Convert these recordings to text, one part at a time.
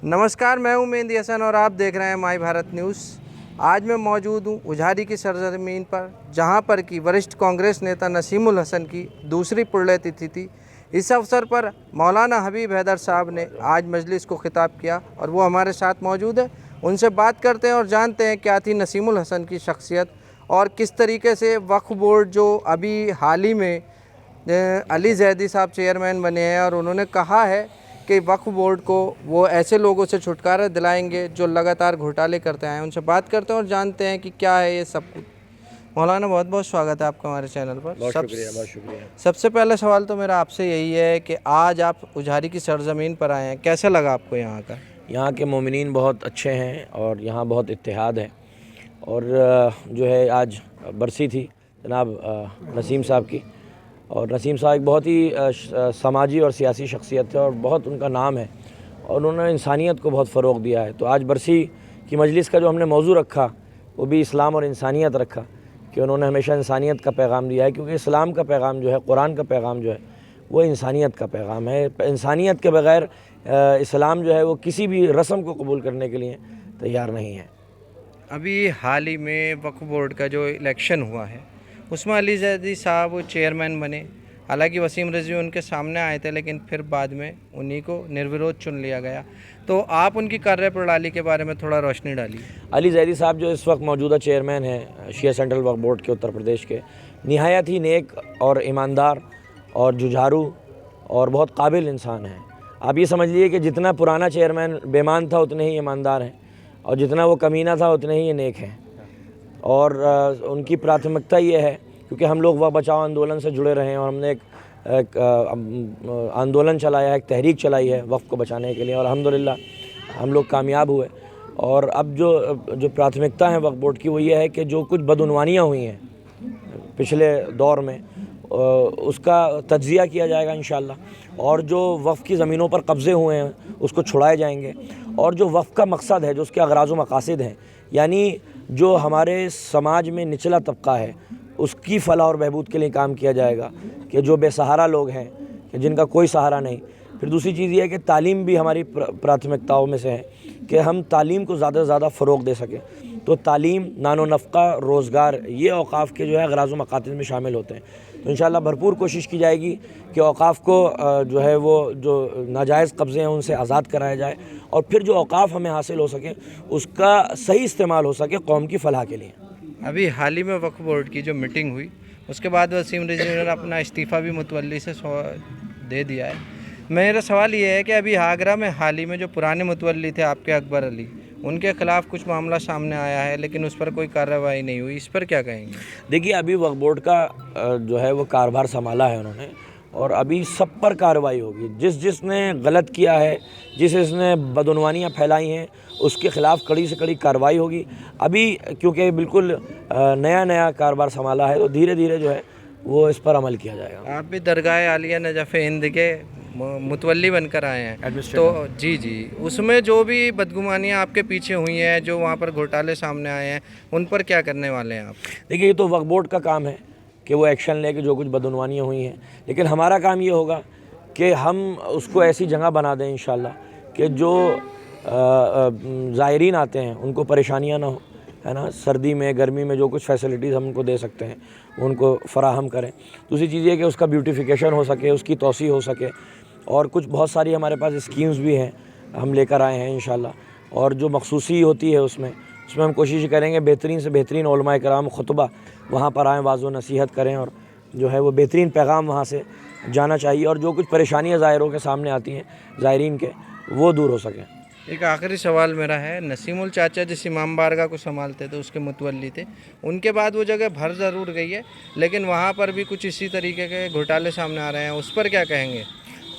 नमस्कार, मैं हूं मेहंदी हसन और आप देख रहे हैं माई भारत न्यूज़। आज मैं मौजूद हूं उझारी की सरजमीन पर, जहां पर कि वरिष्ठ कांग्रेस नेता नसीमुल हसन की दूसरी पुण्यतिथि थी। इस अवसर पर मौलाना हबीब हैदर साहब ने आज मजलिस को खिताब किया और वो हमारे साथ मौजूद है। उनसे बात करते हैं और जानते हैं क्या थी नसीमुल हसन की शख्सियत और किस तरीके से वक्फ बोर्ड जो अभी हाल ही में अली जैदी साहब चेयरमैन बने हैं और उन्होंने कहा है कि वक्फ बोर्ड को वो ऐसे लोगों से छुटकारा दिलाएंगे जो लगातार घोटाले करते आए हैं। उनसे बात करते हैं और जानते हैं कि क्या है ये सब कुछ। मौलाना, बहुत बहुत स्वागत है आपका हमारे चैनल पर। बहुत शुक्रिया। सबसे पहला सवाल तो मेरा आपसे यही है कि आज आप उझारी की सरजमीन पर आए हैं, कैसा लगा आपको यहाँ का? यहाँ के मोमिनीन बहुत अच्छे हैं और यहाँ बहुत इत्तेहाद है। और जो है आज बरसी थी जनाब नसीम साहब की, और नसीम साहब एक बहुत ही समाजी और सियासी शख्सियत है और बहुत उनका नाम है और उन्होंने इंसानियत को बहुत फ़रोग़ दिया है। तो आज बरसी की मजलिस का जो हमने मौजू रखा वो भी इस्लाम और इंसानियत रखा कि उन्होंने हमेशा इंसानियत का पैगाम दिया है, क्योंकि इस्लाम का पैगाम जो है, कुरान का पैगाम जो है, वो इंसानियत का पैगाम है। इंसानियत के बग़ैर इस्लाम जो है वो किसी भी रस्म को कबूल करने के लिए तैयार नहीं है। अभी हाल ही में वक्फ बोर्ड का जो इलेक्शन हुआ है उसमें अली जैदी साहब चेयरमैन बने। हालांकि वसीम रिजवी उनके सामने आए थे, लेकिन फिर बाद में उन्हीं को निर्विरोध चुन लिया गया। तो आप उनकी कार्यप्रणाली के बारे में थोड़ा रोशनी डालिए। अली जैदी साहब जो इस वक्त मौजूदा चेयरमैन हैं शिया सेंट्रल वक्फ बोर्ड के उत्तर प्रदेश के, निहायत ही नेक और ईमानदार और जुझारू और बहुत काबिल इंसान हैं। आप ये समझ लीजिए कि जितना पुराना चेयरमैन बेईमान था उतने ही ईमानदार हैं और जितना वो कमीना था उतने ही ये नेक हैं। और उनकी प्राथमिकता ये है, क्योंकि हम लोग वह बचाओ आंदोलन से जुड़े रहे हैं और हमने एक आंदोलन चलाया है, एक तहरीक चलाई है वक्फ को बचाने के लिए, और अल्हम्दुलिल्लाह हम लोग कामयाब हुए। और अब जो प्राथमिकता है वक्फ बोर्ड की वो ये है कि जो कुछ बदउनवानियाँ हुई हैं पिछले दौर में उसका तज्ज़िया किया जाएगा इंशाअल्लाह, और जो वक्फ की ज़मीनों पर कब्ज़े हुए हैं उसको छुड़ाए जाएंगे, और जो वक्फ का मकसद है, जो उसके अगराज़ व मकासिद हैं, यानी जो हमारे समाज में निचला तबका है उसकी फ़लाह और बहबूद के लिए काम किया जाएगा, कि जो बेसहारा लोग हैं, कि जिनका कोई सहारा नहीं। फिर दूसरी चीज़ ये है कि तालीम भी हमारी प्राथमिकताओं में से है कि हम तालीम को ज़्यादा से ज़्यादा फ़रोग़ दे सकें। तो तालीम, नानो नफ़क़ा, रोज़गार, ये औक़ाफ़ के जो है अगराज़ व मकासिद में शामिल होते हैं। तो इंशाअल्लाह भरपूर कोशिश की जाएगी कि औक़ाफ़ को जो है वो जो नाजायज़ कब्ज़े हैं उनसे आज़ाद कराया जाए, और फिर जो औक़ाफ़ हमें हासिल हो सके उसका सही इस्तेमाल हो सके कौम की फ़लाह के लिए। अभी हाल ही में वक्फ बोर्ड की जो मीटिंग हुई उसके बाद वसीम रिजवी ने अपना इस्तीफ़ा भी मुतवल्ली से दे दिया है। मेरा सवाल ये है कि अभी आगरा में हाल ही में जो पुराने मुतवल्ली थे आपके अकबर अली, उनके ख़िलाफ़ कुछ मामला सामने आया है, लेकिन उस पर कोई कार्रवाई नहीं हुई। इस पर क्या कहेंगे? देखिए, अभी वक्फ बोर्ड का जो है वो कारभार संभाला है उन्होंने, और अभी सब पर कार्रवाई होगी। जिसने गलत किया है, जिसने बदउनवानियाँ फैलाई हैं, उसके ख़िलाफ़ कड़ी से कड़ी कार्रवाई होगी। अभी क्योंकि बिल्कुल नया कारभार संभाला है, तो धीरे धीरे जो है वो इस पर अमल किया जाएगा। आप भी दरगाह आलिया नजफ़ हिंद के मुतवल्ली बनकर आए हैं, तो जी उसमें जो भी बदगुमानियाँ आपके पीछे हुई हैं, जो वहाँ पर घोटाले सामने आए हैं, उन पर क्या करने वाले हैं आप? देखिए, ये तो वक्फ बोर्ड का काम है कि वो एक्शन ले कि जो कुछ बदउनवानियाँ हुई हैं, लेकिन हमारा काम ये होगा कि हम उसको ऐसी जगह बना दें इंशाअल्लाह कि जो ज़ायरीन आते हैं उनको परेशानियाँ ना हो, है ना। सर्दी में, गर्मी में जो कुछ फैसिलिटीज़ हम उनको दे सकते हैं उनको फ़राहम करें। दूसरी चीज़ ये कि उसका ब्यूटिफिकेशन हो सके, उसकी तोसी हो सके, और कुछ बहुत सारी हमारे पास स्कीम्स भी हैं हम लेकर आए हैं इंशाअल्लाह। और जो मखसूसी होती है उसमें हम कोशिश करेंगे बेहतरीन से बेहतरीन उलमाए कराम खुतबा वहाँ पर आएँ, वाज़ो नसीहत करें, और जो है वो बेहतरीन पैगाम वहाँ से जाना चाहिए, और जो कुछ परेशानियाँ ज़ायरों के सामने आती हैं, ज़ायरीन के, वो दूर हो सकें। एक आखिरी सवाल मेरा है, नसीमुल चाचा जिस इमाम बारगाह को संभालते थे, उसके मुतवल्ली थे, उनके बाद वो जगह भर ज़रूर गई है, लेकिन वहाँ पर भी कुछ इसी तरीके के घोटाले सामने आ रहे हैं, उस पर क्या कहेंगे?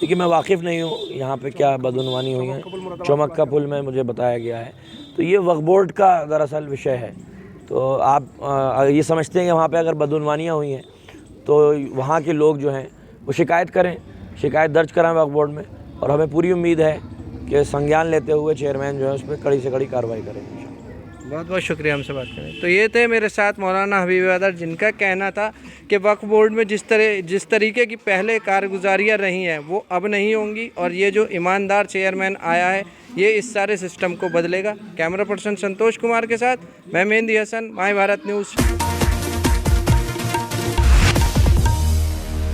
देखिए, मैं वाकिफ़ नहीं हूँ यहाँ पे क्या बदउनवानी हुई है। चमक्का पुल में मुझे बताया गया है, तो ये वक्फ बोर्ड का दरअसल विषय है। तो आप ये समझते हैं कि वहाँ पे अगर बदउनवानियाँ हुई हैं तो वहाँ के लोग जो हैं वो शिकायत करें, शिकायत दर्ज कराएं वक्फ बोर्ड में, और हमें पूरी उम्मीद है कि संज्ञान लेते हुए चेयरमैन जो है उस पर कड़ी से कड़ी कार्रवाई करेंगे। बहुत बहुत शुक्रिया हमसे बात करें। तो ये थे मेरे साथ मौलाना हबीब हैदर, जिनका कहना था कि वक्फ बोर्ड में जिस तरीके की पहले कारगुजारियाँ रही हैं वो अब नहीं होंगी, और ये जो ईमानदार चेयरमैन आया है ये इस सारे सिस्टम को बदलेगा। कैमरा पर्सन संतोष कुमार के साथ मैं मेहंदी हसन, माय भारत न्यूज़।